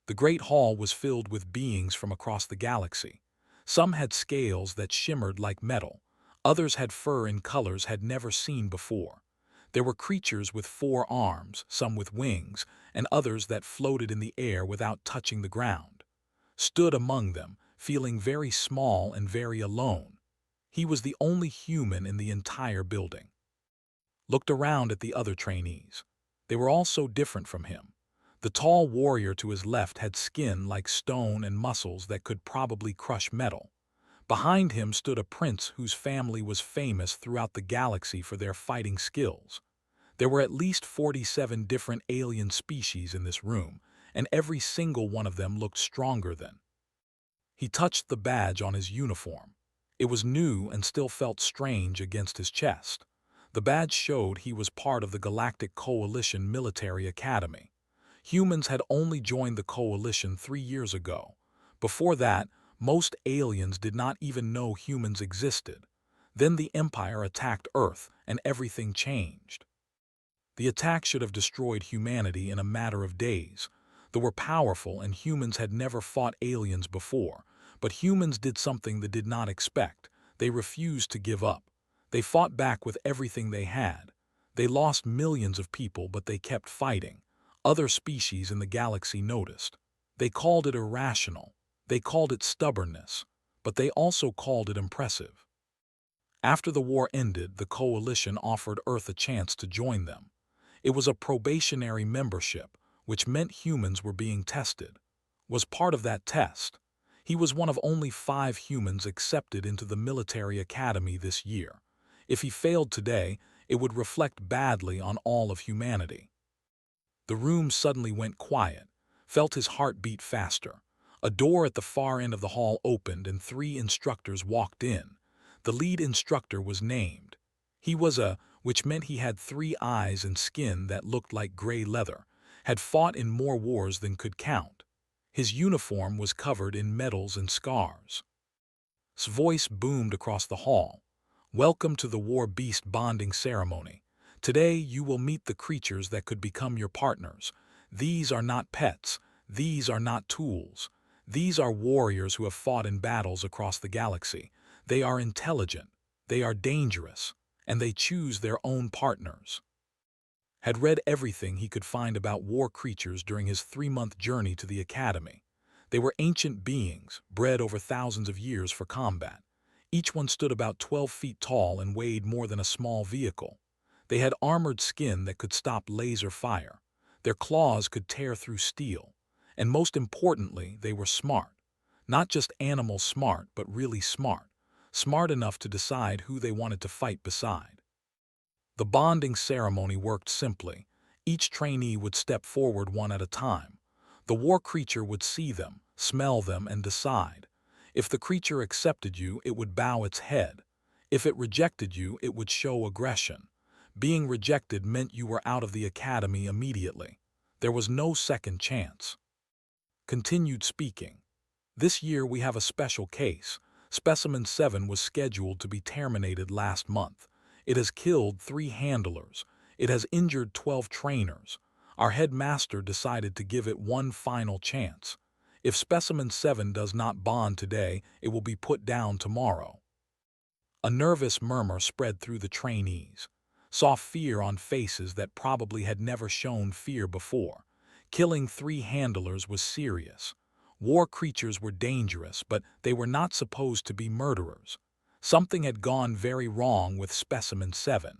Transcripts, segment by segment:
The great hall was filled with beings from across the galaxy. Some had scales that shimmered like metal. Others had fur in colors had never seen before. There were creatures with 4 arms, some with wings, and others that floated in the air without touching the ground. Stood among them, feeling very small and very alone. He was the only human in the entire building. Looked around at the other trainees. They were all so different from him. The tall warrior to his left had skin like stone and muscles that could probably crush metal. Behind him stood a prince whose family was famous throughout the galaxy for their fighting skills. There were at least 47 different alien species in this room, and every single one of them looked stronger than. He touched the badge on his uniform. It was new and still felt strange against his chest. The badge showed he was part of the Galactic Coalition Military Academy. Humans had only joined the coalition 3 years ago. Before that, most aliens did not even know humans existed. Then the Empire attacked Earth, and everything changed. The attack should have destroyed humanity in a matter of days. They were powerful, and humans had never fought aliens before. But humans did something they did not expect. They refused to give up. They fought back with everything they had. They lost millions of people, but they kept fighting. Other species in the galaxy noticed. They called it irrational. They called it stubbornness. But they also called it impressive. After the war ended, the coalition offered Earth a chance to join them. It was a probationary membership, which meant humans were being tested. Was part of that test. He was one of only 5 humans accepted into the military academy this year. If he failed today, it would reflect badly on all of humanity. The room suddenly went quiet, felt his heart beat faster. A door at the far end of the hall opened and 3 instructors walked in. The lead instructor was named. He was which meant he had 3 eyes and skin that looked like gray leather, had fought in more wars than could count. His uniform was covered in medals and scars. His voice boomed across the hall. Welcome to the War Beast bonding ceremony. Today you will meet the creatures that could become your partners. These are not pets. These are not tools. These are warriors who have fought in battles across the galaxy. They are intelligent. They are dangerous. And they choose their own partners. Had read everything he could find about war creatures during his 3-month journey to the academy. They were ancient beings, bred over thousands of years for combat. Each one stood about 12 feet tall and weighed more than a small vehicle. They had armored skin that could stop laser fire. Their claws could tear through steel. And most importantly, they were smart. Not just animal smart, but really smart. Smart enough to decide who they wanted to fight beside. The bonding ceremony worked simply. Each trainee would step forward one at a time. The war creature would see them, smell them, and decide. If the creature accepted you, it would bow its head. If it rejected you, it would show aggression. Being rejected meant you were out of the academy immediately. There was no second chance. Continued speaking. This year we have a special case. Specimen 7 was scheduled to be terminated last month. It has killed 3 handlers. It has injured 12 trainers. Our headmaster decided to give it one final chance. If Specimen 7 does not bond today, it will be put down tomorrow. A nervous murmur spread through the trainees. Saw fear on faces that probably had never shown fear before. Killing 3 handlers was serious. War creatures were dangerous, but they were not supposed to be murderers. Something had gone very wrong with Specimen 7.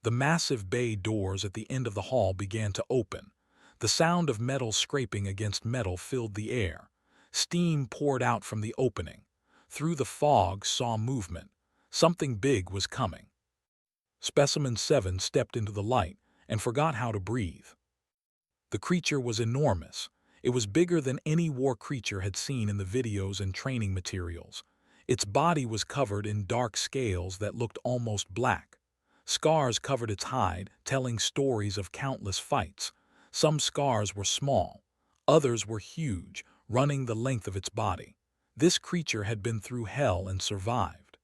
The massive bay doors at the end of the hall began to open. The sound of metal scraping against metal filled the air. Steam poured out from the opening. Through the fog saw movement. Something big was coming. Specimen 7 stepped into the light and forgot how to breathe. The creature was enormous. It was bigger than any war creature had seen in the videos and training materials. Its body was covered in dark scales that looked almost black. Scars covered its hide, telling stories of countless fights. Some scars were small. Others were huge, running the length of its body. This creature had been through hell and survived.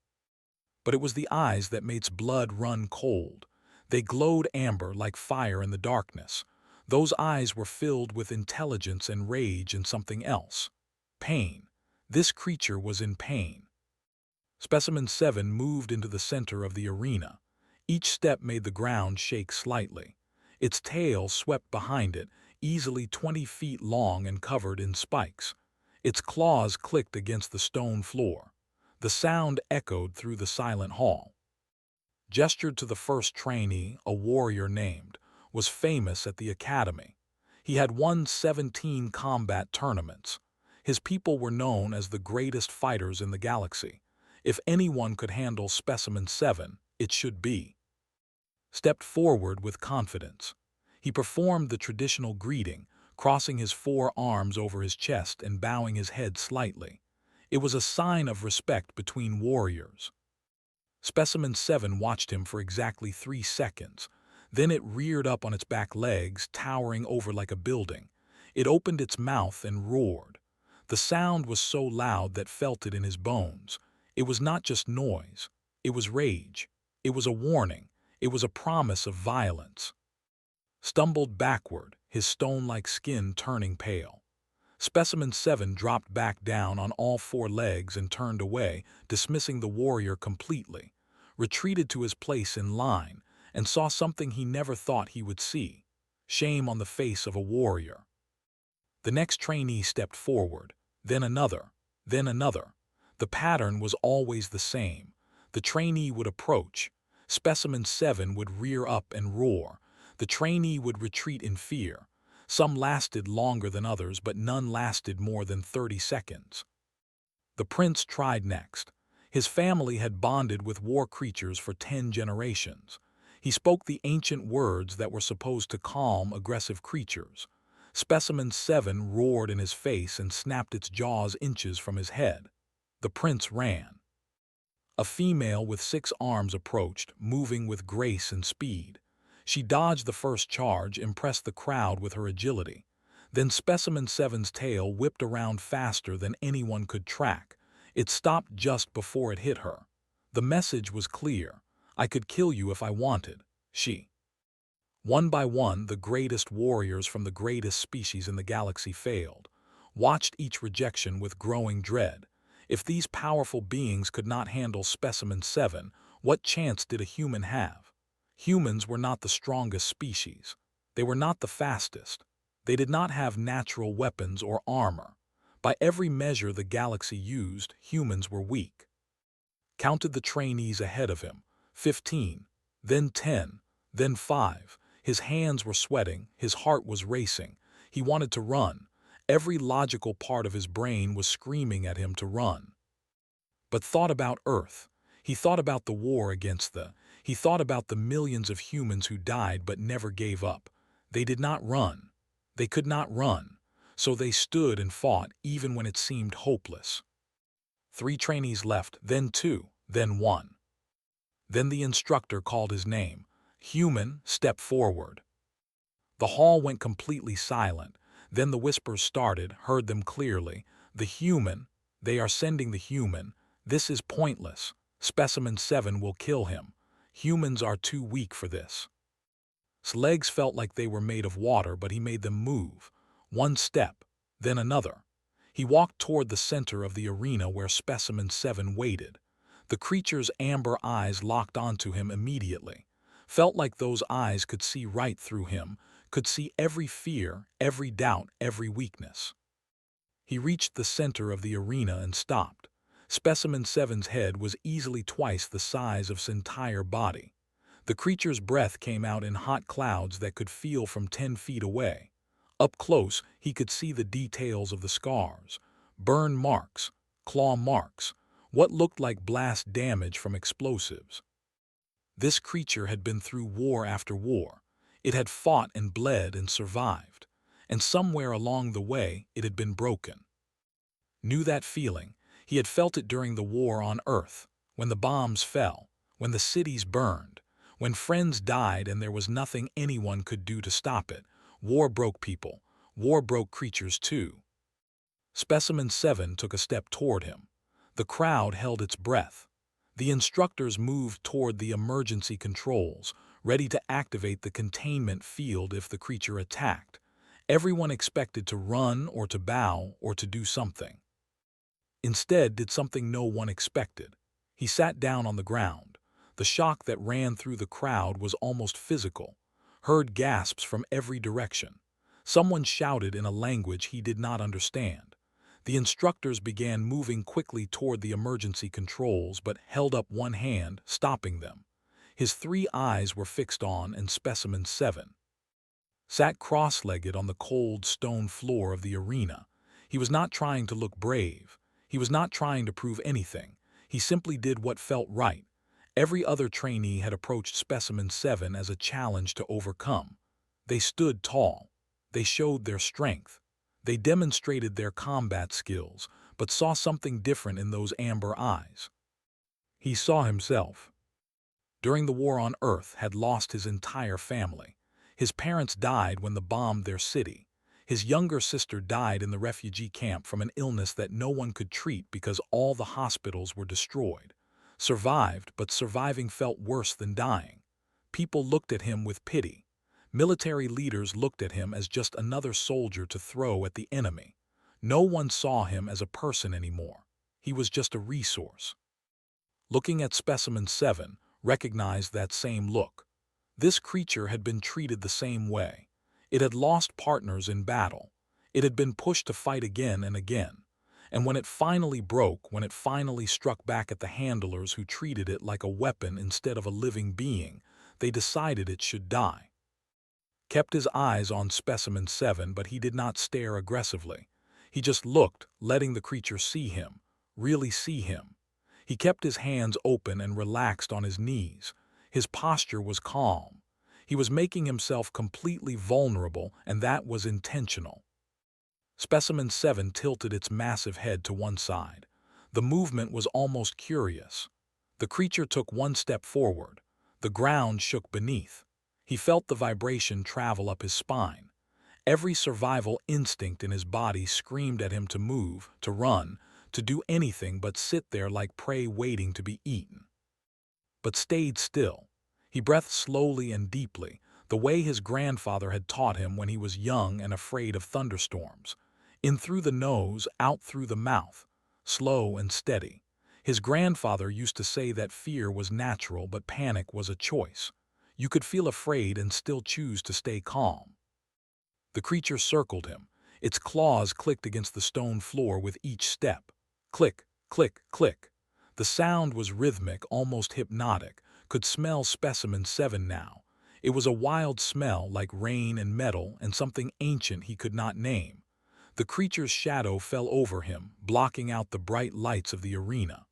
But it was the eyes that made its blood run cold. They glowed amber like fire in the darkness. Those eyes were filled with intelligence and rage and something else. Pain. This creature was in pain. Specimen 7 moved into the center of the arena. Each step made the ground shake slightly. Its tail swept behind it, easily 20 feet long and covered in spikes. Its claws clicked against the stone floor. The sound echoed through the silent hall. Gestured to the first trainee, a warrior named, was famous at the academy. He had won 17 combat tournaments. His people were known as the greatest fighters in the galaxy. If anyone could handle Specimen 7, it should be. Stepped forward with confidence. He performed the traditional greeting, crossing his forearms over his chest and bowing his head slightly. It was a sign of respect between warriors. Specimen 7 watched him for exactly 3 seconds. Then it reared up on its back legs, towering over like a building. It opened its mouth and roared. The sound was so loud that felt it in his bones. It was not just noise. It was rage. It was a warning. It was a promise of violence. Stumbled backward, his stone-like skin turning pale. Specimen 7 dropped back down on all 4 legs and turned away, dismissing the warrior completely, retreated to his place in line, and saw something he never thought he would see: shame on the face of a warrior. The next trainee stepped forward, then another, then another. The pattern was always the same. The trainee would approach. Specimen 7 would rear up and roar. The trainee would retreat in fear. Some lasted longer than others, but none lasted more than 30 seconds. The prince tried next. His family had bonded with war creatures for 10 generations. He spoke the ancient words that were supposed to calm aggressive creatures. Specimen 7 roared in his face and snapped its jaws inches from his head. The prince ran. A female with 6 arms approached, moving with grace and speed. She dodged the first charge, impressed the crowd with her agility. Then Specimen 7's tail whipped around faster than anyone could track. It stopped just before it hit her. The message was clear. I could kill you if I wanted. She. One by one, the greatest warriors from the greatest species in the galaxy failed, watched each rejection with growing dread. If these powerful beings could not handle Specimen 7, what chance did a human have? Humans were not the strongest species. They were not the fastest. They did not have natural weapons or armor. By every measure the galaxy used, humans were weak. Counted the trainees ahead of him. 15, then 10, then 5. His hands were sweating, his heart was racing. He wanted to run. Every logical part of his brain was screaming at him to run. But thought about Earth. He thought about the war he thought about the millions of humans who died but never gave up. They did not run. They could not run. So they stood and fought even when it seemed hopeless. 3 trainees left, then 2, then 1. Then the instructor called his name. Human, step forward. The hall went completely silent. Then the whispers started, heard them clearly. The human, they are sending the human. This is pointless. Specimen 7 will kill him. Humans are too weak for this. His legs felt like they were made of water, but he made them move. 1 step, then another. He walked toward the center of the arena where Specimen 7 waited. The creature's amber eyes locked onto him immediately. Felt like those eyes could see right through him, could see every fear, every doubt, every weakness. He reached the center of the arena and stopped. Specimen 7's head was easily twice the size of his entire body. The creature's breath came out in hot clouds that could feel from 10 feet away. Up close, he could see the details of the scars. Burn marks, claw marks, what looked like blast damage from explosives. This creature had been through war after war. It had fought and bled and survived. And somewhere along the way, it had been broken. Knew that feeling. He had felt it during the war on Earth, when the bombs fell, when the cities burned, when friends died and there was nothing anyone could do to stop it. War broke people. War broke creatures too. Specimen 7 took a step toward him. The crowd held its breath. The instructors moved toward the emergency controls, ready to activate the containment field if the creature attacked. Everyone expected to run or to bow or to do something. Instead, did something no one expected. He sat down on the ground. The shock that ran through the crowd was almost physical. Heard gasps from every direction. Someone shouted in a language he did not understand. The instructors began moving quickly toward the emergency controls but held up one hand, stopping them. His 3 eyes were fixed on and Specimen 7 sat cross-legged on the cold stone floor of the arena. He was not trying to look brave. He was not trying to prove anything. He simply did what felt right. Every other trainee had approached Specimen 7 as a challenge to overcome. They stood tall. They showed their strength. They demonstrated their combat skills, but saw something different in those amber eyes. He saw himself. During the war on Earth, had lost his entire family. His parents died when they bombed their city. His younger sister died in the refugee camp from an illness that no one could treat because all the hospitals were destroyed. Survived, but surviving felt worse than dying. People looked at him with pity. Military leaders looked at him as just another soldier to throw at the enemy. No one saw him as a person anymore. He was just a resource. Looking at Specimen 7, recognized that same look. This creature had been treated the same way. It had lost partners in battle. It had been pushed to fight again and again. And when it finally broke, when it finally struck back at the handlers who treated it like a weapon instead of a living being, they decided it should die. Kept his eyes on Specimen 7, but he did not stare aggressively. He just looked, letting the creature see him, really see him. He kept his hands open and relaxed on his knees. His posture was calm. He was making himself completely vulnerable, and that was intentional. Specimen 7 tilted its massive head to one side. The movement was almost curious. The creature took one step forward. The ground shook beneath. He felt the vibration travel up his spine. Every survival instinct in his body screamed at him to move, to run, to do anything but sit there like prey waiting to be eaten. But stayed still. He breathed slowly and deeply, the way his grandfather had taught him when he was young and afraid of thunderstorms. In through the nose, out through the mouth, slow and steady. His grandfather used to say that fear was natural, but panic was a choice. You could feel afraid and still choose to stay calm. The creature circled him. Its claws clicked against the stone floor with each step. Click, click, click. The sound was rhythmic, almost hypnotic. Could smell Specimen 7 now. It was a wild smell like rain and metal and something ancient he could not name. The creature's shadow fell over him, blocking out the bright lights of the arena.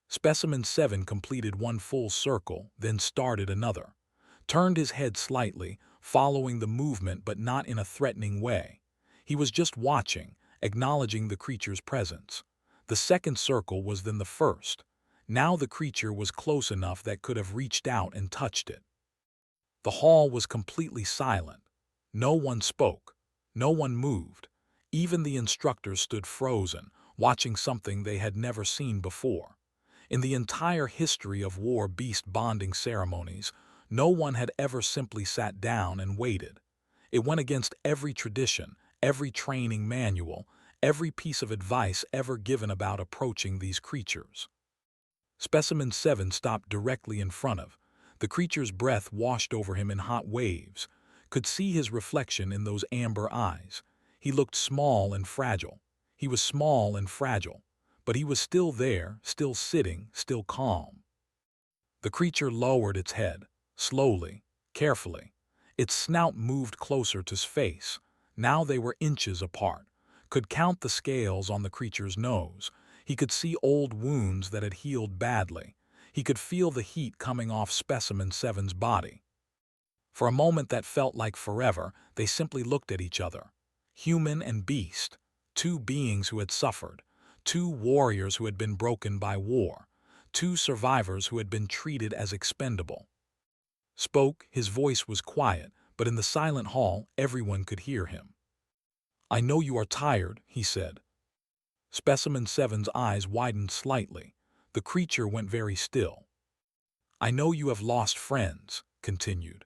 Specimen 7 completed one full circle, then started another. Turned his head slightly, following the movement but not in a threatening way. He was just watching, acknowledging the creature's presence. The second circle was then the first. Now the creature was close enough that could have reached out and touched it. The hall was completely silent. No one spoke. No one moved. Even the instructors stood frozen, watching something they had never seen before. In the entire history of war beast bonding ceremonies, no one had ever simply sat down and waited. It went against every tradition, every training manual, every piece of advice ever given about approaching these creatures. Specimen 7 stopped directly in front of. The creature's breath washed over him in hot waves. Could see his reflection in those amber eyes. He looked small and fragile. He was small and fragile. But he was still there, still sitting, still calm. The creature lowered its head, slowly, carefully. Its snout moved closer to his face. Now they were inches apart. Could count the scales on the creature's nose. He could see old wounds that had healed badly. He could feel the heat coming off Specimen 7's body. For a moment that felt like forever, they simply looked at each other. Human and beast. Two beings who had suffered. Two warriors who had been broken by war. Two survivors who had been treated as expendable. Spoke, his voice was quiet, but in the silent hall, everyone could hear him. "I know you are tired," he said. Specimen 7's eyes widened slightly. The creature went very still. "I know you have lost friends," continued.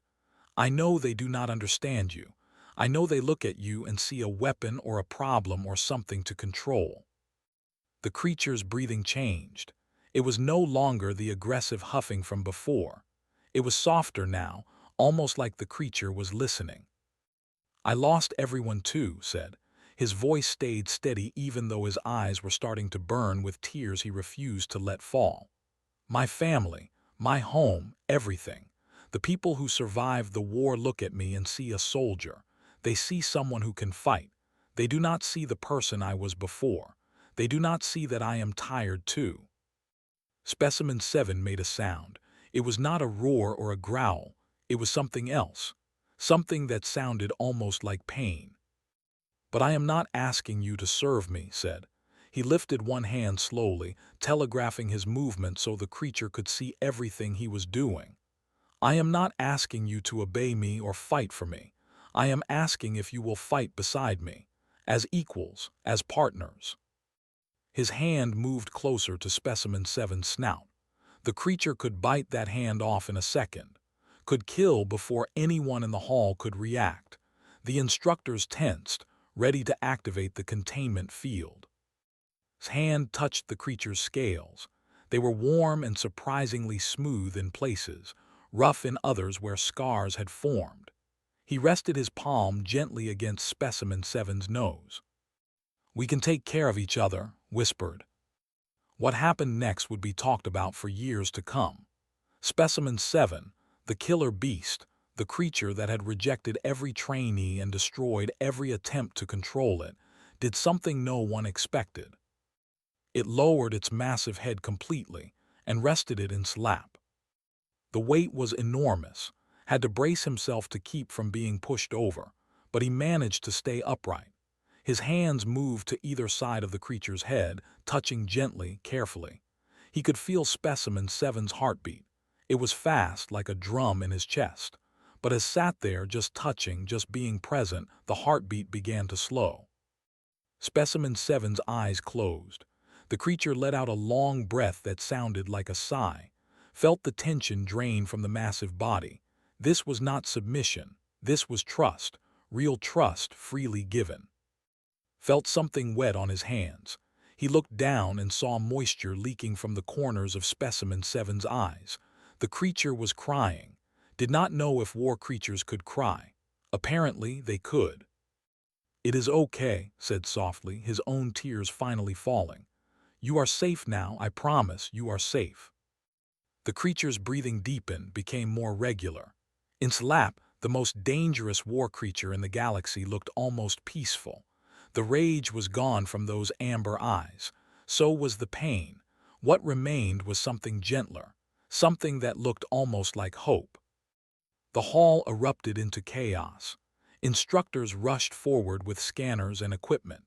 I know they do not understand you. I know they look at you and see a weapon or a problem or something to control. The creature's breathing changed. It was no longer the aggressive huffing from before. It was softer now, almost like the creature was listening. I lost everyone too, said. His voice stayed steady even though his eyes were starting to burn with tears he refused to let fall. My family, my home, everything. The people who survived the war look at me and see a soldier. They see someone who can fight. They do not see the person I was before. They do not see that I am tired too. Specimen 7 made a sound. It was not a roar or a growl. It was something else. Something that sounded almost like pain. But I am not asking you to serve me, said. He lifted one hand slowly, telegraphing his movement so the creature could see everything he was doing. I am not asking you to obey me or fight for me. I am asking if you will fight beside me, as equals, as partners. His hand moved closer to Specimen 7's snout. The creature could bite that hand off in a second, could kill before anyone in the hall could react. The instructors tensed, ready to activate the containment field. His hand touched the creature's scales. They were warm and surprisingly smooth in places, rough in others where scars had formed. He rested his palm gently against Specimen 7's nose. We can take care of each other, whispered. What happened next would be talked about for years to come. Specimen 7, the killer beast, the creature that had rejected every trainee and destroyed every attempt to control it, did something no one expected. It lowered its massive head completely and rested it in its lap. The weight was enormous, had to brace himself to keep from being pushed over, but he managed to stay upright. His hands moved to either side of the creature's head, touching gently, carefully. He could feel Specimen 7's heartbeat. It was fast, like a drum in his chest. But as sat there, just touching, just being present, the heartbeat began to slow. Specimen 7's eyes closed. The creature let out a long breath that sounded like a sigh, felt the tension drain from the massive body. This was not submission. This was trust, real trust freely given. Felt something wet on his hands. He looked down and saw moisture leaking from the corners of Specimen 7's eyes. The creature was crying. Did not know if war creatures could cry. Apparently, they could. It is okay, said softly, his own tears finally falling. You are safe now, I promise you are safe. The creature's breathing deepened, became more regular. In its lap, the most dangerous war creature in the galaxy looked almost peaceful. The rage was gone from those amber eyes. So was the pain. What remained was something gentler, something that looked almost like hope. The hall erupted into chaos. Instructors rushed forward with scanners and equipment.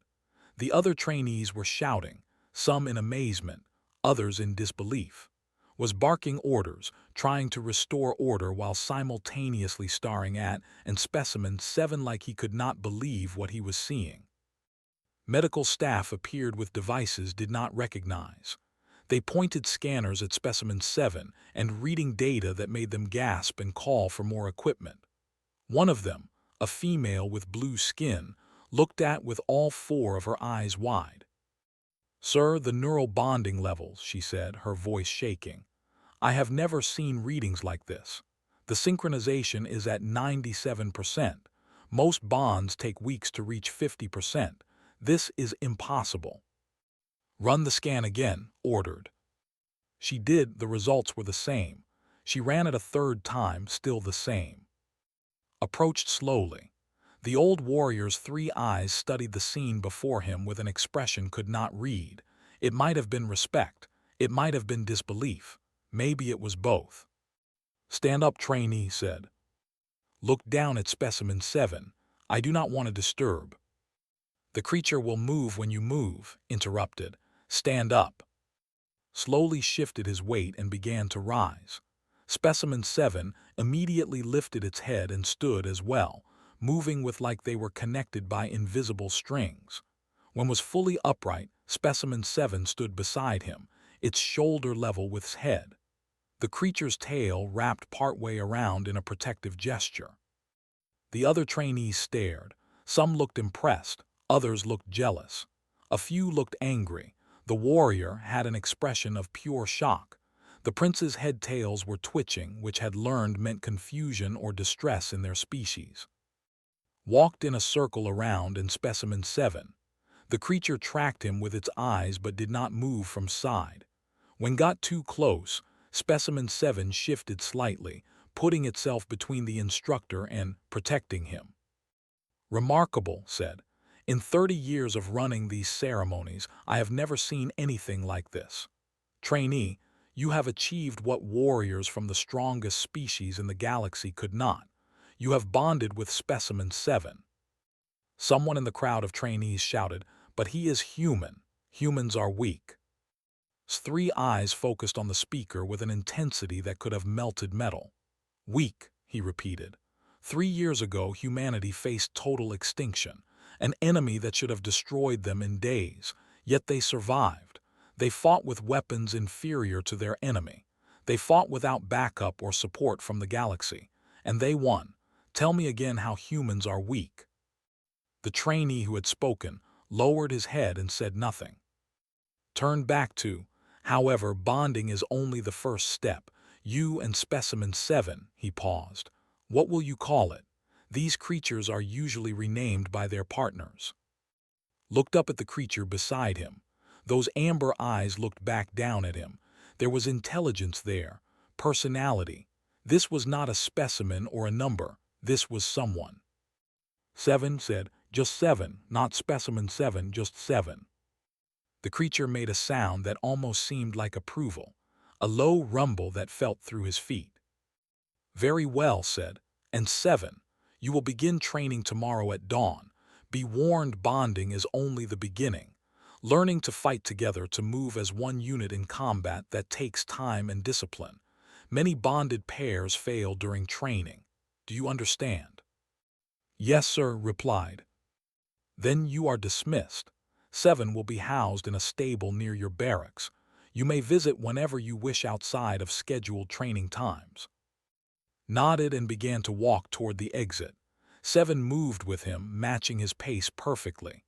The other trainees were shouting, some in amazement, others in disbelief. Was barking orders, trying to restore order while simultaneously staring at and Specimen 7 like he could not believe what he was seeing. Medical staff appeared with devices did not recognize. They pointed scanners at Specimen 7 and reading data that made them gasp and call for more equipment. One of them, a female with blue skin, looked at with all four of her eyes wide. Sir, the neural bonding levels, she said, her voice shaking. I have never seen readings like this. The synchronization is at 97%. Most bonds take weeks to reach 50%. This is impossible. Run the scan again, ordered. She did, the results were the same. She ran it a third time, still the same. Approached slowly. The old warrior's 3 eyes studied the scene before him with an expression could not read. It might have been respect. It might have been disbelief. Maybe it was both. Stand up, trainee said. Look down at Specimen 7. I do not want to disturb. The creature will move when you move, interrupted. Stand up. Slowly shifted his weight and began to rise. Specimen 7 immediately lifted its head and stood as well, moving with like they were connected by invisible strings. When was fully upright, Specimen 7 stood beside him, its shoulder level with his head. the creature's tail wrapped partway around in a protective gesture. The other trainees stared. Some looked impressed, others looked jealous. A few looked angry. The warrior had an expression of pure shock. The prince's head tails were twitching, which had learned meant confusion or distress in their species. Walked in a circle around in Specimen 7. The creature tracked him with its eyes but did not move from side. When got too close, Specimen 7 shifted slightly, putting itself between the instructor and protecting him. Remarkable, said. In 30 years of running these ceremonies, I have never seen anything like this. Trainee, you have achieved what warriors from the strongest species in the galaxy could not. You have bonded with Specimen 7. Someone in the crowd of trainees shouted, but he is human. Humans are weak. His 3 eyes focused on the speaker with an intensity that could have melted metal. Weak, he repeated. 3 years ago, humanity faced total extinction, an enemy that should have destroyed them in days, yet they survived. They fought with weapons inferior to their enemy. They fought without backup or support from the galaxy, and they won. Tell me again how humans are weak. The trainee who had spoken lowered his head and said nothing. Turned back to, however, bonding is only the first step. You and Specimen 7, he paused. What will you call it? These creatures are usually renamed by their partners. Looked up at the creature beside him. Those amber eyes looked back down at him. There was intelligence there, personality. This was not a specimen or a number. This was someone. 7 said, just 7, not Specimen 7, just 7. The creature made a sound that almost seemed like approval, a low rumble that felt through his feet. Very well, said, and 7, you will begin training tomorrow at dawn. Be warned, bonding is only the beginning. Learning to fight together to move as one unit in combat that takes time and discipline. Many bonded pairs fail during training. Do you understand? Yes, sir, replied. Then you are dismissed. 7 will be housed in a stable near your barracks. You may visit whenever you wish outside of scheduled training times. Nodded and began to walk toward the exit. 7 moved with him, matching his pace perfectly.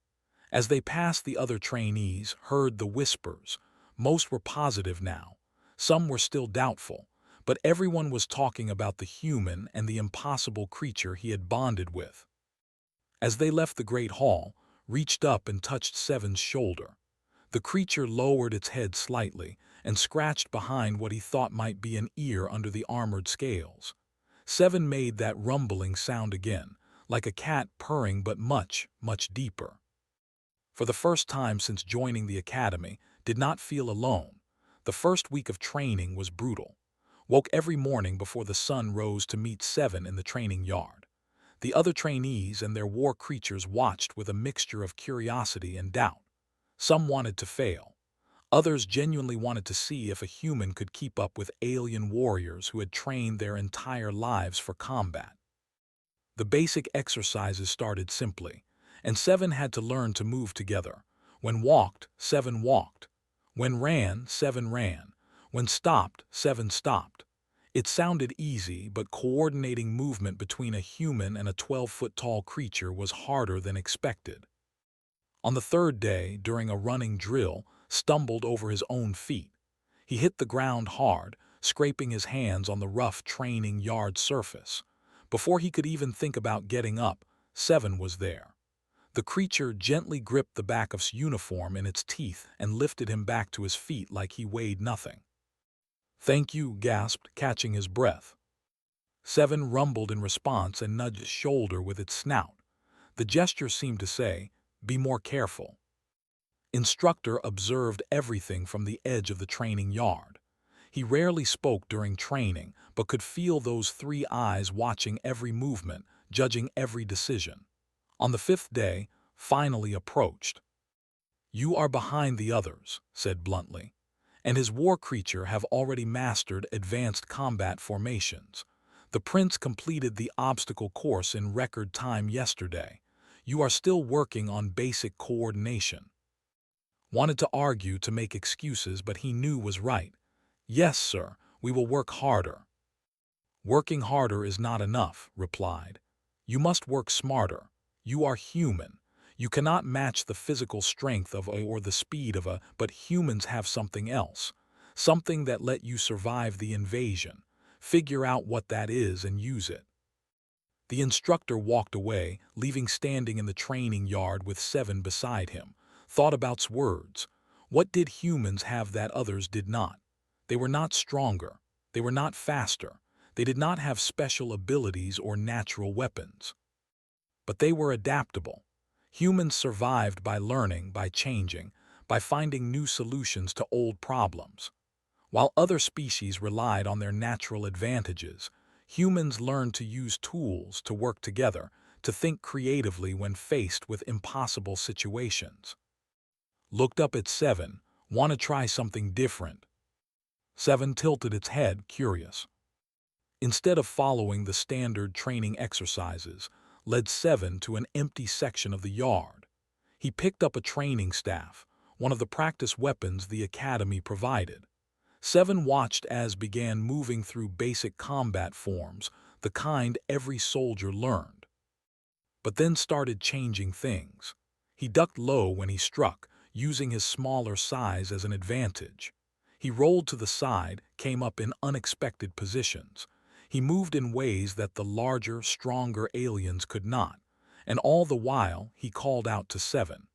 As they passed the other trainees, heard the whispers. Most were positive now. Some were still doubtful, but everyone was talking about the human and the impossible creature he had bonded with. As they left the great hall, reached up and touched 7's shoulder. The creature lowered its head slightly and scratched behind what he thought might be an ear under the armored scales. 7 made that rumbling sound again, like a cat purring, but much, much deeper. For the first time since joining the academy, did not feel alone. The first week of training was brutal. Woke every morning before the sun rose to meet 7 in the training yard. The other trainees and their war creatures watched with a mixture of curiosity and doubt. Some wanted to fail. Others genuinely wanted to see if a human could keep up with alien warriors who had trained their entire lives for combat. The basic exercises started simply, and 7 had to learn to move together. When walked, 7 walked. When ran, 7 ran. When stopped, 7 stopped. It sounded easy, but coordinating movement between a human and a 12-foot-tall creature was harder than expected. On the 3rd day, during a running drill, stumbled over his own feet. He hit the ground hard, scraping his hands on the rough training yard surface. Before he could even think about getting up, 7 was there. The creature gently gripped the back of his uniform in its teeth and lifted him back to his feet like he weighed nothing. Thank you, gasped, catching his breath. 7 rumbled in response and nudged his shoulder with its snout. The gesture seemed to say, be more careful. Instructor observed everything from the edge of the training yard. He rarely spoke during training, but could feel those 3 eyes watching every movement, judging every decision. On the 5th day, finally approached. You are behind the others, said bluntly, and his war creature have already mastered advanced combat formations. The prince completed the obstacle course in record time yesterday. You are still working on basic coordination. Wanted to argue to make excuses, but he knew was right. Yes, sir, We will work harder." "Working harder is not enough," replied. "You must work smarter. You are human. You cannot match the physical strength of a or the speed of a, but humans have something else. Something that let you survive the invasion. Figure out what that is and use it." The instructor walked away, leaving standing in the training yard with Seven beside him. Thought about's words. What did humans have that others did not? They were not stronger. They were not faster. They did not have special abilities or natural weapons. But they were adaptable. Humans survived by learning, by changing, by finding new solutions to old problems. While other species relied on their natural advantages, humans learned to use tools, to work together, to think creatively when faced with impossible situations. Looked up at Seven. "Want to try something different?" Seven tilted its head, curious. Instead of following the standard training exercises, led Seven to an empty section of the yard. He picked up a training staff, one of the practice weapons the academy provided. Seven watched as began moving through basic combat forms, the kind every soldier learned. But then started changing things. He ducked low when he struck, using his smaller size as an advantage. He rolled to the side, came up in unexpected positions. He moved in ways that the larger, stronger aliens could not, and all the while he called out to Seven.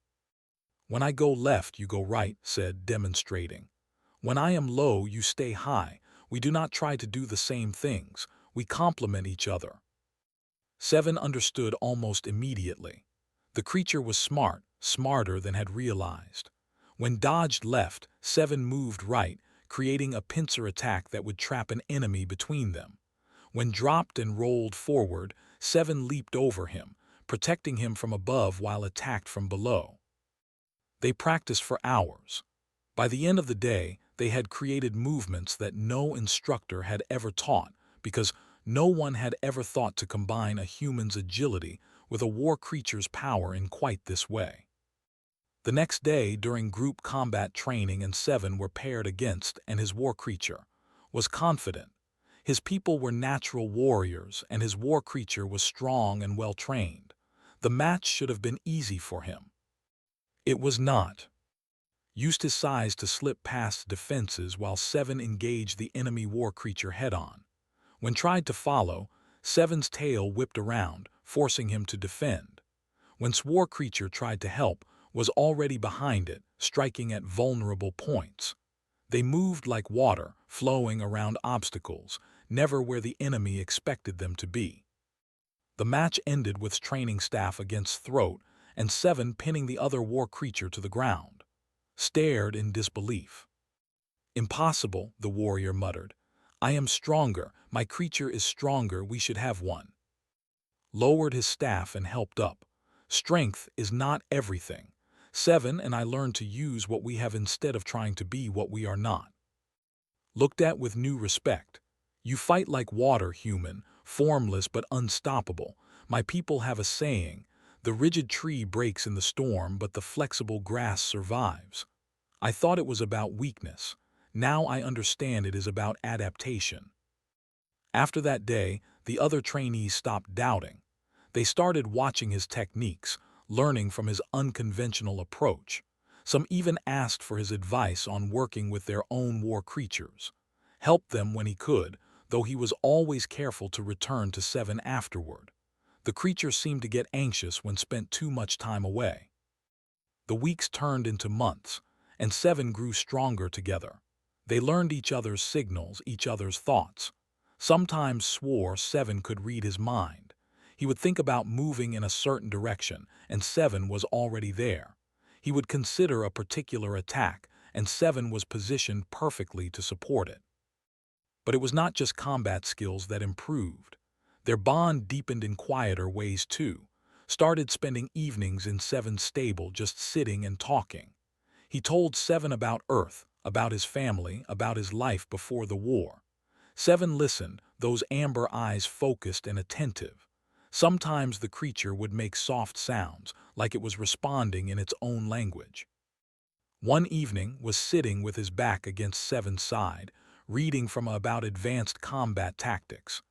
"When I go left, you go right," said, demonstrating. "When I am low, you stay high. We do not try to do the same things. We complement each other." Seven understood almost immediately. The creature was smart, smarter than had realized. When dodged left, Seven moved right, creating a pincer attack that would trap an enemy between them. When dropped and rolled forward, Seven leaped over him, protecting him from above while attacked from below. They practiced for hours. By the end of the day, they had created movements that no instructor had ever taught, because no one had ever thought to combine a human's agility with a war creature's power in quite this way. The next day, during group combat training, and Seven were paired against, and his war creature was confident. His people were natural warriors, and his war creature was strong and well-trained. The match should have been easy for him. It was not. Used his size to slip past defenses while Seven engaged the enemy war creature head-on. When tried to follow, Seven's tail whipped around, forcing him to defend. When war creature tried to help, was already behind it, striking at vulnerable points. They moved like water, flowing around obstacles, never where the enemy expected them to be. The match ended with training staff against throat, and Seven pinning the other war creature to the ground. Stared in disbelief. "Impossible," the warrior muttered. "I am stronger, my creature is stronger, we should have one." Lowered his staff and helped up. "Strength is not everything. Seven and I learned to use what we have instead of trying to be what we are not." Looked at with new respect. "You fight like water, human, formless but unstoppable. My people have a saying, the rigid tree breaks in the storm, but the flexible grass survives. I thought it was about weakness. Now I understand it is about adaptation." After that day, the other trainees stopped doubting. They started watching his techniques, learning from his unconventional approach. Some even asked for his advice on working with their own war creatures. Helped them when he could, though he was always careful to return to Seven afterward. The creature seemed to get anxious when spent too much time away. The weeks turned into months, and Seven grew stronger together. They learned each other's signals, each other's thoughts. Sometimes swore Seven could read his mind. He would think about moving in a certain direction, and Seven was already there. He would consider a particular attack, and Seven was positioned perfectly to support it. But it was not just combat skills that improved. Their bond deepened in quieter ways too. Started spending evenings in Seven's stable just sitting and talking. He told Seven about Earth, about his family, about his life before the war. Seven listened, those amber eyes focused and attentive. Sometimes the creature would make soft sounds, like it was responding in its own language. One evening was sitting with his back against Seven's side, reading from about advanced combat tactics.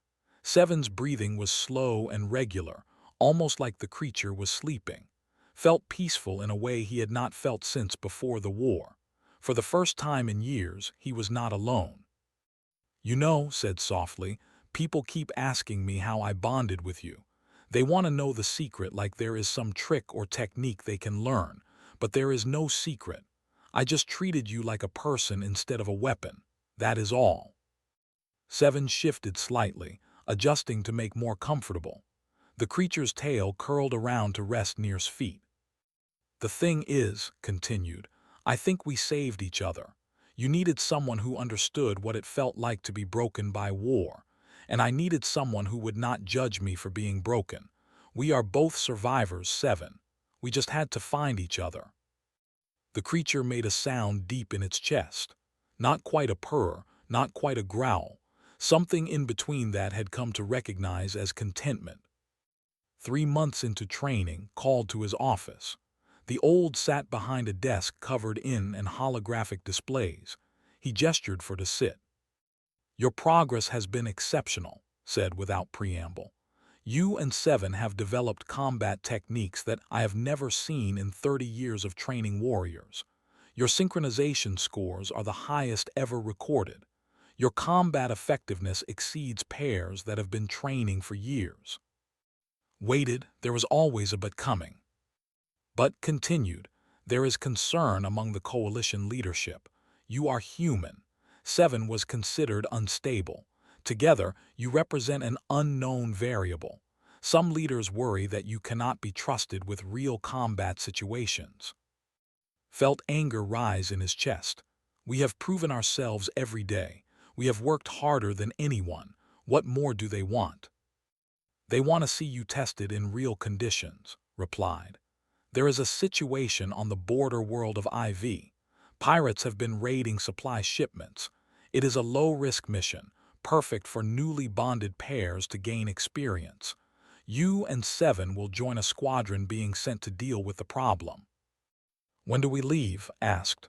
Seven's breathing was slow and regular, almost like the creature was sleeping. Felt peaceful in a way he had not felt since before the war. For the first time in years, he was not alone. "You know," said softly, "people keep asking me how I bonded with you. They want to know the secret like there is some trick or technique they can learn, but there is no secret. I just treated you like a person instead of a weapon. That is all." Seven shifted slightly, adjusting to make more comfortable. The creature's tail curled around to rest near his feet. "The thing is," continued, "I think we saved each other. You needed someone who understood what it felt like to be broken by war, and I needed someone who would not judge me for being broken. We are both survivors, Seven. We just had to find each other." The creature made a sound deep in its chest. Not quite a purr, not quite a growl. Something in between that had come to recognize as contentment. 3 months into training, called to his office. The old sat behind a desk covered in and holographic displays. He gestured for to sit. "Your progress has been exceptional," said without preamble. "You and Seven have developed combat techniques that I have never seen in 30 years of training warriors. Your synchronization scores are the highest ever recorded. Your combat effectiveness exceeds pairs that have been training for years." Waited, there was always a but coming. But continued, "There is concern among the coalition leadership. You are human. Seven was considered unstable. Together, you represent an unknown variable. Some leaders worry that you cannot be trusted with real combat situations." Felt anger rise in his chest. "We have proven ourselves every day. We have worked harder than anyone. What more do they want?" "They want to see you tested in real conditions," replied. "There is a situation on the border world of IV. Pirates have been raiding supply shipments. It is a low-risk mission, perfect for newly bonded pairs to gain experience. You and Seven will join a squadron being sent to deal with the problem." "When do we leave?" asked.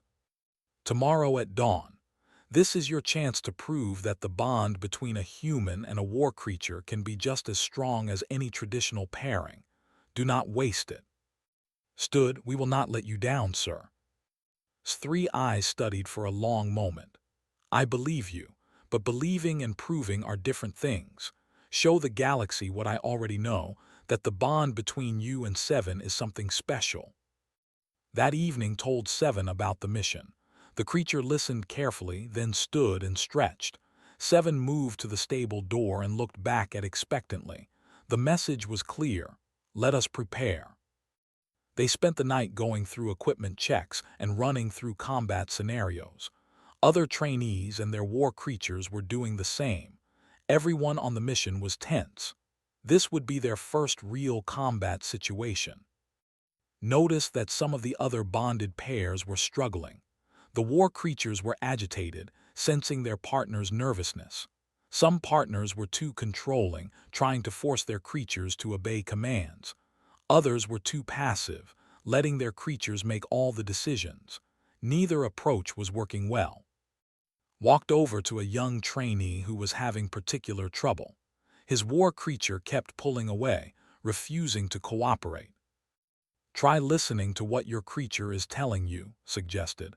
"Tomorrow at dawn. This is your chance to prove that the bond between a human and a war creature can be just as strong as any traditional pairing. Do not waste it." Stood, "We will not let you down, sir." His 3 eyes studied for a long moment. "I believe you, but believing and proving are different things. Show the galaxy what I already know, that the bond between you and Seven is something special." That evening told Seven about the mission. The creature listened carefully, then stood and stretched. Seven moved to the stable door and looked back at expectantly. The message was clear: "Let us prepare." They spent the night going through equipment checks and running through combat scenarios. Other trainees and their war creatures were doing the same. Everyone on the mission was tense. This would be their first real combat situation. Notice that some of the other bonded pairs were struggling. The war creatures were agitated, sensing their partner's nervousness. Some partners were too controlling, trying to force their creatures to obey commands. Others were too passive, letting their creatures make all the decisions. Neither approach was working well. Walked over to a young trainee who was having particular trouble. His war creature kept pulling away, refusing to cooperate. "Try listening to what your creature is telling you," suggested.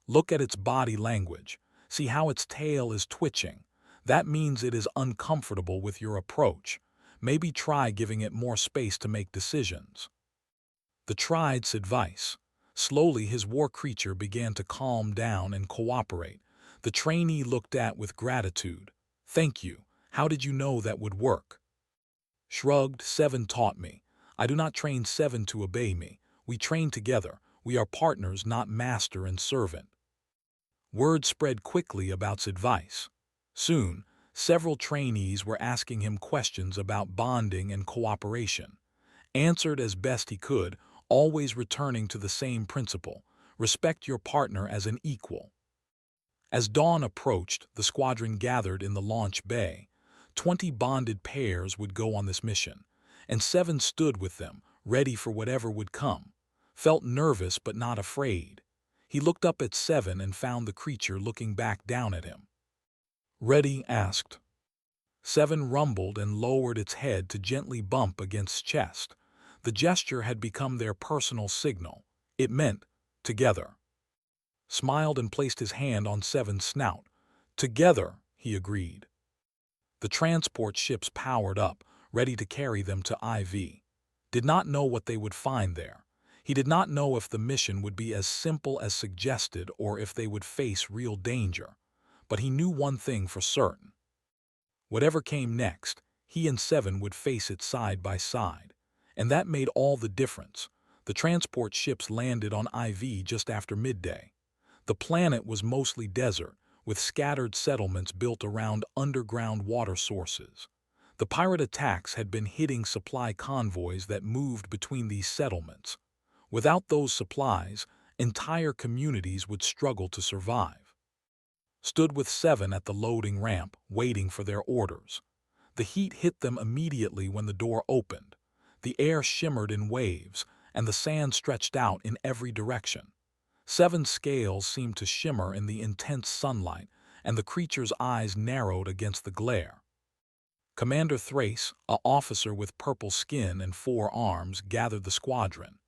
"Look at its body language. See how its tail is twitching. That means it is uncomfortable with your approach. Maybe try giving it more space to make decisions." The tried's advice. Slowly his war creature began to calm down and cooperate. The trainee looked at with gratitude. "Thank you. How did you know that would work?" Shrugged. "Seven taught me. I do not train Seven to obey me. We train together. We are partners, not master and servant." Word spread quickly about his advice. Soon, several trainees were asking him questions about bonding and cooperation. Answered as best he could, always returning to the same principle: respect your partner as an equal. As dawn approached, the squadron gathered in the launch bay. 20 bonded pairs would go on this mission, and Seven stood with them, ready for whatever would come. Felt nervous but not afraid. He looked up at Seven and found the creature looking back down at him. Ready asked. Seven rumbled and lowered its head to gently bump against chest. The gesture had become their personal signal. It meant, together. Smiled and placed his hand on Seven's snout. Together, he agreed. The transport ships powered up, ready to carry them to IV. Did not know what they would find there. He did not know if the mission would be as simple as suggested or if they would face real danger. But he knew one thing for certain. Whatever came next, he and Seven would face it side by side. And that made all the difference. The transport ships landed on IV just after midday. The planet was mostly desert, with scattered settlements built around underground water sources. The pirate attacks had been hitting supply convoys that moved between these settlements. Without those supplies, entire communities would struggle to survive. Stood with Seven at the loading ramp, waiting for their orders. The heat hit them immediately when the door opened. The air shimmered in waves, and the sand stretched out in every direction. Seven's scales seemed to shimmer in the intense sunlight, and the creature's eyes narrowed against the glare. Commander Thrace, an officer with purple skin and 4 arms, gathered the squadron.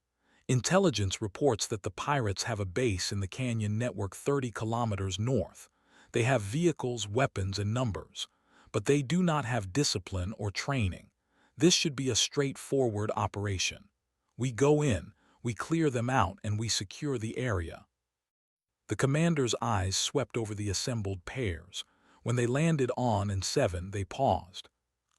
Intelligence reports that the pirates have a base in the canyon network 30 kilometers north. They have vehicles, weapons, and numbers, but they do not have discipline or training. This should be a straightforward operation. We go in, we clear them out, and we secure the area. The commander's eyes swept over the assembled pairs. When they landed on and Seven, they paused.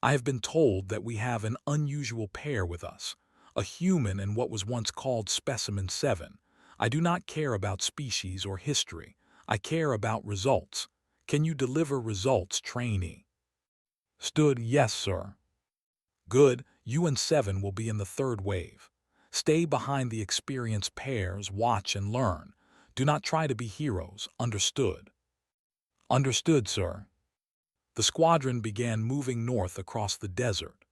I have been told that we have an unusual pair with us, a human and what was once called Specimen 7. I do not care about species or history. I care about results. Can you deliver results, trainee? Stood, yes, sir. Good, you and Seven will be in the 3rd wave. Stay behind the experienced pairs, watch and learn. Do not try to be heroes, understood? Understood, sir. The squadron began moving north across the desert.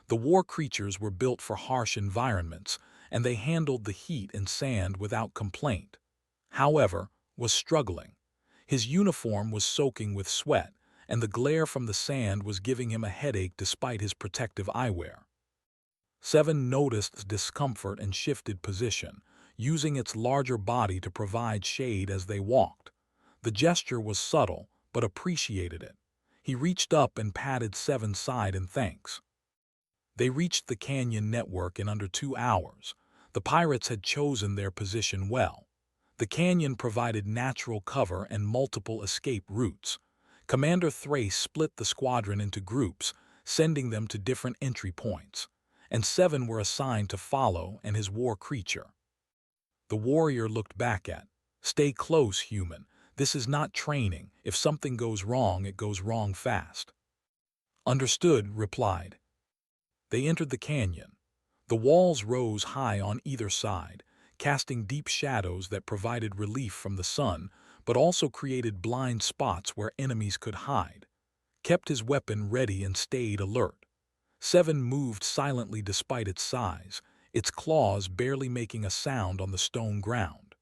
The war creatures were built for harsh environments, and they handled the heat and sand without complaint. However, was struggling. His uniform was soaking with sweat, and the glare from the sand was giving him a headache despite his protective eyewear. Seven noticed discomfort and shifted position, using its larger body to provide shade as they walked. The gesture was subtle, but appreciated it. He reached up and patted Seven's side in thanks. They reached the canyon network in under 2 hours. The pirates had chosen their position well. The canyon provided natural cover and multiple escape routes. Commander Thrace split the squadron into groups, sending them to different entry points, and 7 were assigned to follow and his war creature. The warrior looked back at, "Stay close, human. This is not training. If something goes wrong, it goes wrong fast." Understood, replied. They entered the canyon. The walls rose high on either side, casting deep shadows that provided relief from the sun, but also created blind spots where enemies could hide. Kept his weapon ready and stayed alert. 7 moved silently despite its size, its claws barely making a sound on the stone ground.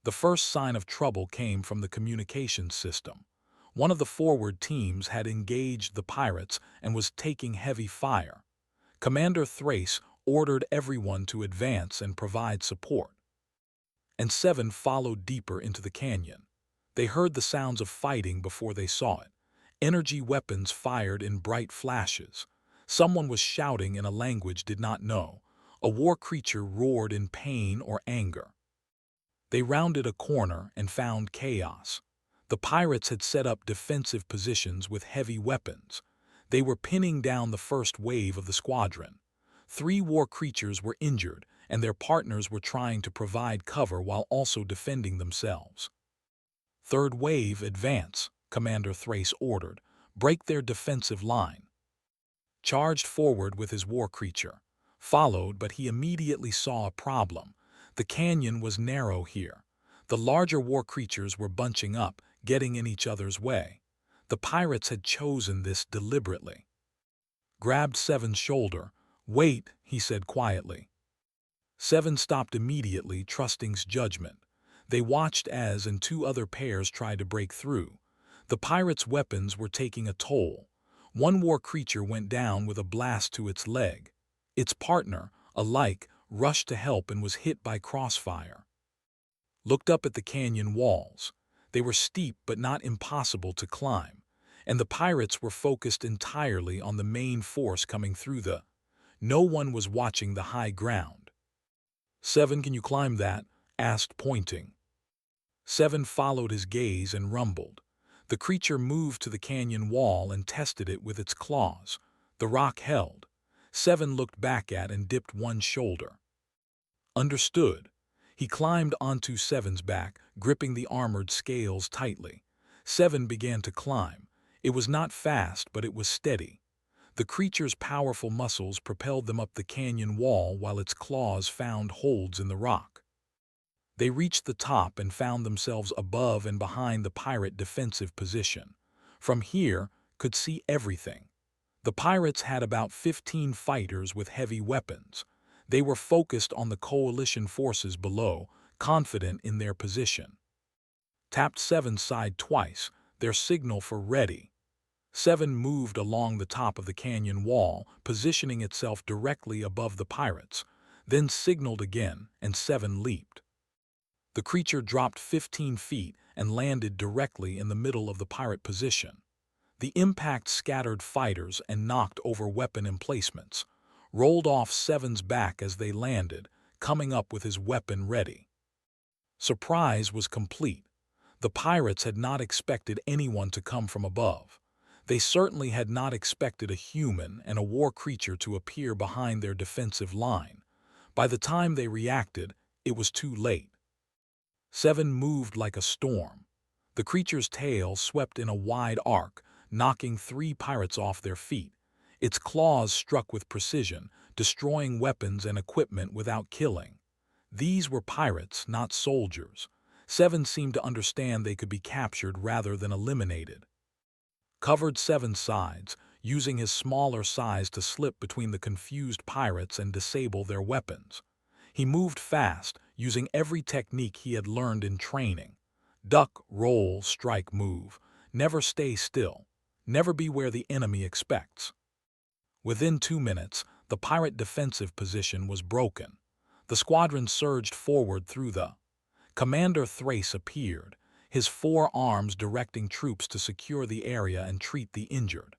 The first sign of trouble came from the communications system. One of the forward teams had engaged the pirates and was taking heavy fire. Commander Thrace ordered everyone to advance and provide support. And 7 followed deeper into the canyon. They heard the sounds of fighting before they saw it. Energy weapons fired in bright flashes. Someone was shouting in a language did not know. A war creature roared in pain or anger. They rounded a corner and found chaos. The pirates had set up defensive positions with heavy weapons. They were pinning down the first wave of the squadron. 3 war creatures were injured, and their partners were trying to provide cover while also defending themselves. "Third wave, advance," Commander Thrace ordered. "Break their defensive line." Charged forward with his war creature. Followed, but he immediately saw a problem. The canyon was narrow here. The larger war creatures were bunching up, getting in each other's way. The pirates had chosen this deliberately. Grabbed 7's shoulder. "Wait," he said quietly. 7 stopped immediately, trusting's judgment. They watched as and 2 other pairs tried to break through. The pirates' weapons were taking a toll. One war creature went down with a blast to its leg. Its partner, alike, rushed to help and was hit by crossfire. Looked up at the canyon walls. They were steep but not impossible to climb, and the pirates were focused entirely on the main force coming through the. No one was watching the high ground. "Seven, can you climb that?" asked, pointing. Seven followed his gaze and rumbled. The creature moved to the canyon wall and tested it with its claws. The rock held. Seven looked back at and dipped one shoulder. Understood. He climbed onto Seven's back, gripping the armored scales tightly. Seven began to climb. It was not fast, but it was steady. The creature's powerful muscles propelled them up the canyon wall while its claws found holds in the rock. They reached the top and found themselves above and behind the pirate defensive position. From here, could see everything. The pirates had about 15 fighters with heavy weapons. They were focused on the coalition forces below, confident in their position. Tapped Seven's side twice, their signal for ready. Seven moved along the top of the canyon wall, positioning itself directly above the pirates, then signaled again, and Seven leaped. The creature dropped 15 feet and landed directly in the middle of the pirate position. The impact scattered fighters and knocked over weapon emplacements, rolled off Seven's back as they landed, coming up with his weapon ready. Surprise was complete. The pirates had not expected anyone to come from above. They certainly had not expected a human and a war creature to appear behind their defensive line. By the time they reacted, it was too late. Seven moved like a storm. The creature's tail swept in a wide arc, knocking 3 pirates off their feet. Its claws struck with precision, destroying weapons and equipment without killing. These were pirates, not soldiers. Seven seemed to understand they could be captured rather than eliminated. Covered Seven's sides, using his smaller size to slip between the confused pirates and disable their weapons. He moved fast, using every technique he had learned in training. Duck, roll, strike, move. Never stay still. Never be where the enemy expects. Within 2 minutes, the pirate defensive position was broken. The squadron surged forward through the. Commander Thrace appeared, his 4 arms directing troops to secure the area and treat the injured.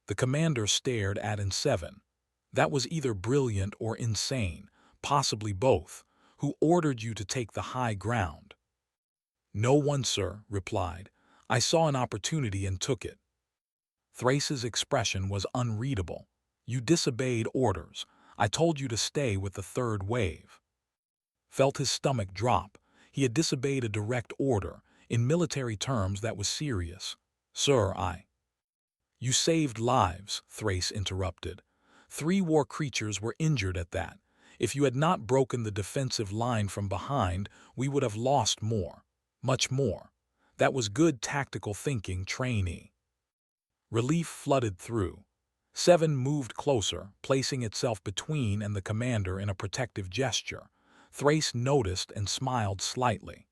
The commander stared at Seven. That was either brilliant or insane, possibly both. Who ordered you to take the high ground? No one, sir, replied. I saw an opportunity and took it. Thrace's expression was unreadable. You disobeyed orders. I told you to stay with the third wave. Felt his stomach drop. He had disobeyed a direct order. In military terms, that was serious. Sir, You saved lives, Thrace interrupted. 3 war creatures were injured at that. If you had not broken the defensive line from behind, we would have lost more. Much more. That was good tactical thinking, Trainee. Relief flooded through. Seven moved closer, placing itself between and the commander in a protective gesture. Thrace noticed and smiled slightly.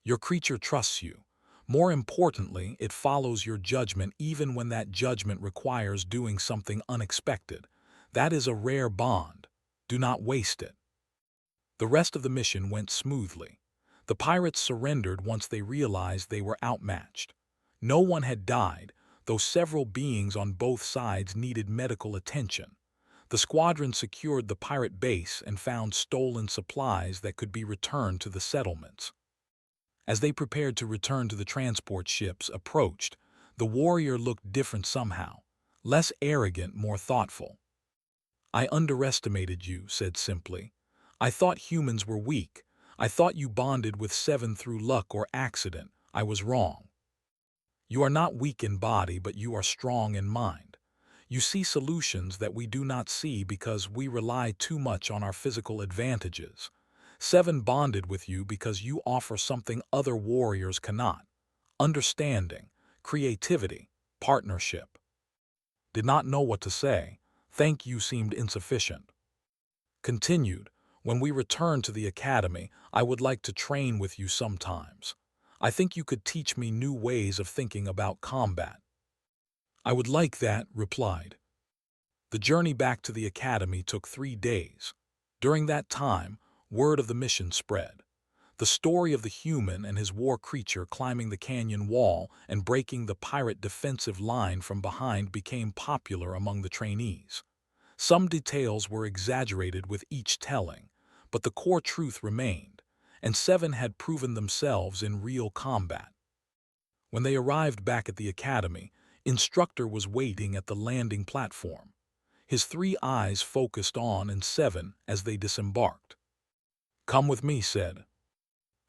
Your creature trusts you. More importantly, it follows your judgment even when that judgment requires doing something unexpected. That is a rare bond. Do not waste it. The rest of the mission went smoothly. The pirates surrendered once they realized they were outmatched. No one had died, though several beings on both sides needed medical attention. The squadron secured the pirate base and found stolen supplies that could be returned to the settlements. As they prepared to return to the transport ships approached, the warrior looked different somehow, less arrogant, more thoughtful. I underestimated you, said simply. I thought humans were weak. I thought you bonded with Seven through luck or accident. I was wrong. You are not weak in body, but you are strong in mind. You see solutions that we do not see because we rely too much on our physical advantages. Seven bonded with you because you offer something other warriors cannot. Understanding, creativity, partnership. Did not know what to say. Thank you seemed insufficient. Continued, when we return to the academy, I would like to train with you sometimes. I think you could teach me new ways of thinking about combat." "I would like that," replied. The journey back to the academy took 3 days. During that time, word of the mission spread. The story of the human and his war creature climbing the canyon wall and breaking the pirate defensive line from behind became popular among the trainees. Some details were exaggerated with each telling, but the core truth remained, and 7 had proven themselves in real combat. When they arrived back at the academy, Instructor was waiting at the landing platform. His 3 eyes focused on and 7 as they disembarked. "Come with me," said.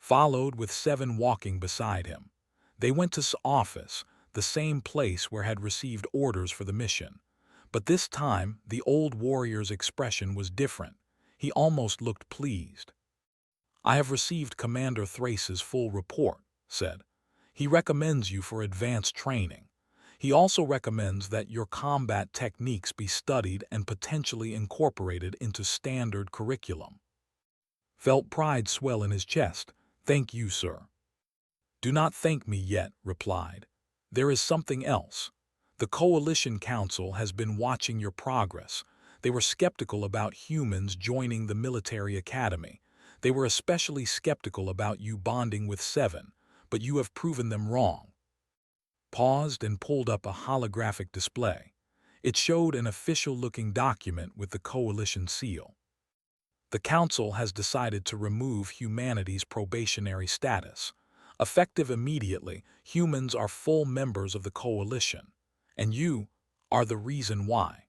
Followed with 7 walking beside him. They went to his office, the same place where had received orders for the mission. But this time, the old warrior's expression was different. He almost looked pleased. "I have received Commander Thrace's full report," said. "He recommends you for advanced training. He also recommends that your combat techniques be studied and potentially incorporated into standard curriculum." Felt pride swell in his chest. "Thank you, sir." "Do not thank me yet," replied. "There is something else. The Coalition Council has been watching your progress. They were skeptical about humans joining the military academy. They were especially skeptical about you bonding with 7, but you have proven them wrong." Paused and pulled up a holographic display. It showed an official-looking document with the Coalition seal. "The Council has decided to remove humanity's probationary status. Effective immediately, humans are full members of the Coalition, and you are the reason why."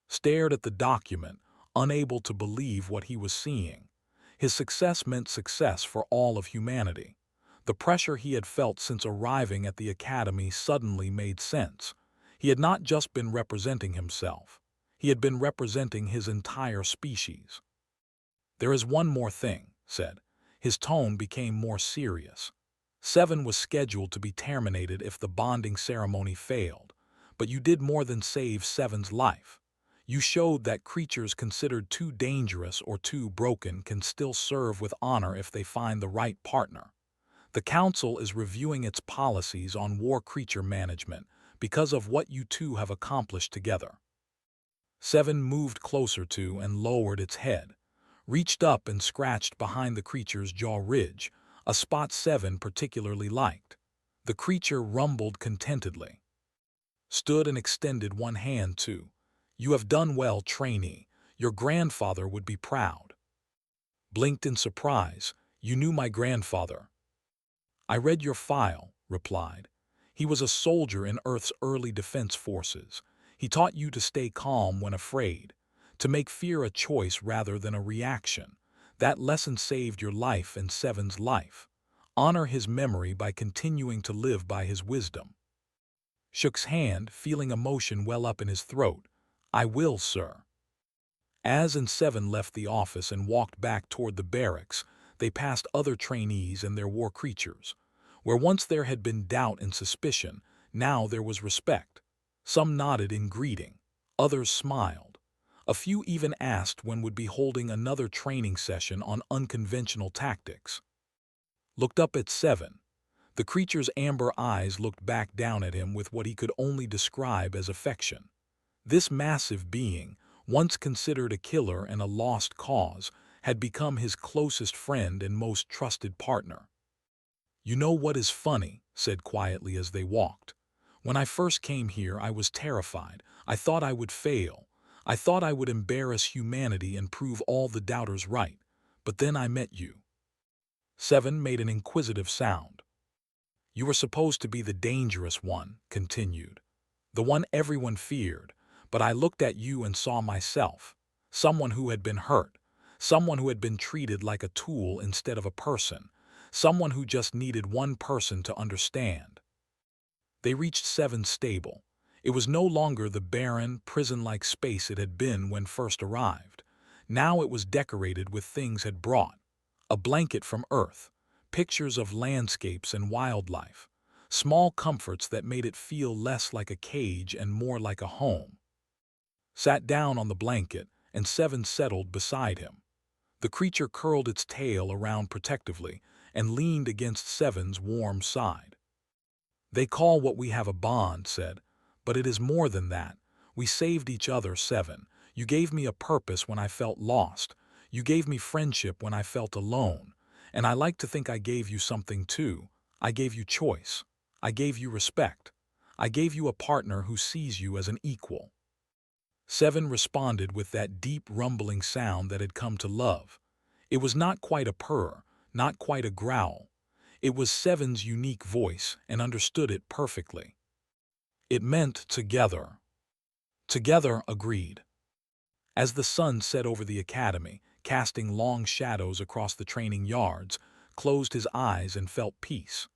Stared at the document, unable to believe what he was seeing. His success meant success for all of humanity. The pressure he had felt since arriving at the academy suddenly made sense. He had not just been representing himself. He had been representing his entire species. "There is one more thing," said. His tone became more serious. 7 was scheduled to be terminated if the bonding ceremony failed, but you did more than save 7's life. You showed that creatures considered too dangerous or too broken can still serve with honor if they find the right partner. The Council is reviewing its policies on war creature management because of what you two have accomplished together." 7 moved closer to and lowered its head, reached up and scratched behind the creature's jaw ridge, a spot 7 particularly liked. The creature rumbled contentedly. Stood and extended one hand too. "You have done well, Trainee. Your grandfather would be proud." Blinked in surprise. "You knew my grandfather?" "I read your file," replied. "He was a soldier in Earth's early defense forces. He taught you to stay calm when afraid, to make fear a choice rather than a reaction. That lesson saved your life and 7's life. Honor his memory by continuing to live by his wisdom." Shook's hand, feeling emotion well up in his throat. "I will, sir." As and 7 left the office and walked back toward the barracks, they passed other trainees and their war creatures. Where once there had been doubt and suspicion, now there was respect. Some nodded in greeting. Others smiled. A few even asked when would be holding another training session on unconventional tactics. Looked up at 7. The creature's amber eyes looked back down at him with what he could only describe as affection. This massive being, once considered a killer and a lost cause, had become his closest friend and most trusted partner. "You know what is funny," said quietly as they walked. "When I first came here I was terrified. I thought I would fail. I thought I would embarrass humanity and prove all the doubters right. But then I met you." 7 made an inquisitive sound. "You were supposed to be the dangerous one," continued. "The one everyone feared. But I looked at you and saw myself. Someone who had been hurt. Someone who had been treated like a tool instead of a person. Someone who just needed one person to understand." They reached 7's stable. It was no longer the barren, prison-like space it had been when first arrived. Now it was decorated with things had brought. A blanket from Earth, pictures of landscapes and wildlife, small comforts that made it feel less like a cage and more like a home. Sat down on the blanket, and 7 settled beside him. The creature curled its tail around protectively, and leaned against Seven's warm side. "They call what we have a bond," said, "but it is more than that. We saved each other, Seven. You gave me a purpose when I felt lost. You gave me friendship when I felt alone. And I like to think I gave you something too. I gave you choice. I gave you respect. I gave you a partner who sees you as an equal." Seven responded with that deep rumbling sound that had come to love. It was not quite a purr, not quite a growl. It was Seven's unique voice, and understood it perfectly. It meant together. Together agreed. As the sun set over the academy, casting long shadows across the training yards, closed his eyes and felt peace.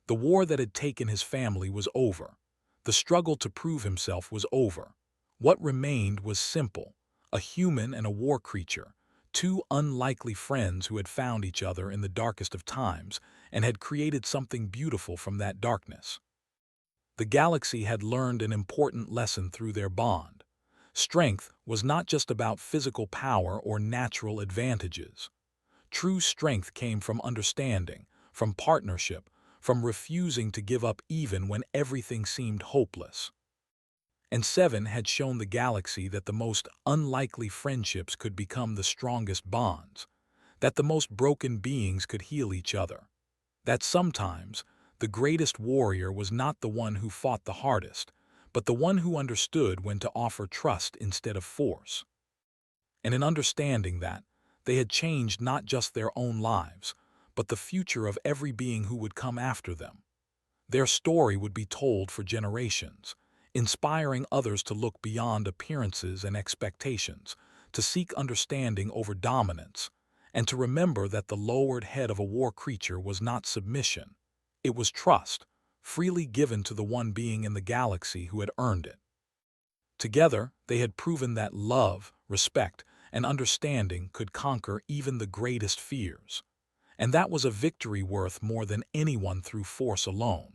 The war that had taken his family was over. The struggle to prove himself was over. What remained was simple: a human and a war creature, two unlikely friends who had found each other in the darkest of times and had created something beautiful from that darkness. The galaxy had learned an important lesson through their bond. Strength was not just about physical power or natural advantages. True strength came from understanding, from partnership, from refusing to give up even when everything seemed hopeless. And Seven had shown the galaxy that the most unlikely friendships could become the strongest bonds, that the most broken beings could heal each other, that sometimes the greatest warrior was not the one who fought the hardest, but the one who understood when to offer trust instead of force. And in understanding that, they had changed not just their own lives, but the future of every being who would come after them. Their story would be told for generations, inspiring others to look beyond appearances and expectations, to seek understanding over dominance, and to remember that the lowered head of a war creature was not submission. It was trust, freely given to the one being in the galaxy who had earned it. Together, they had proven that love, respect, and understanding could conquer even the greatest fears. And that was a victory worth more than anyone through force alone.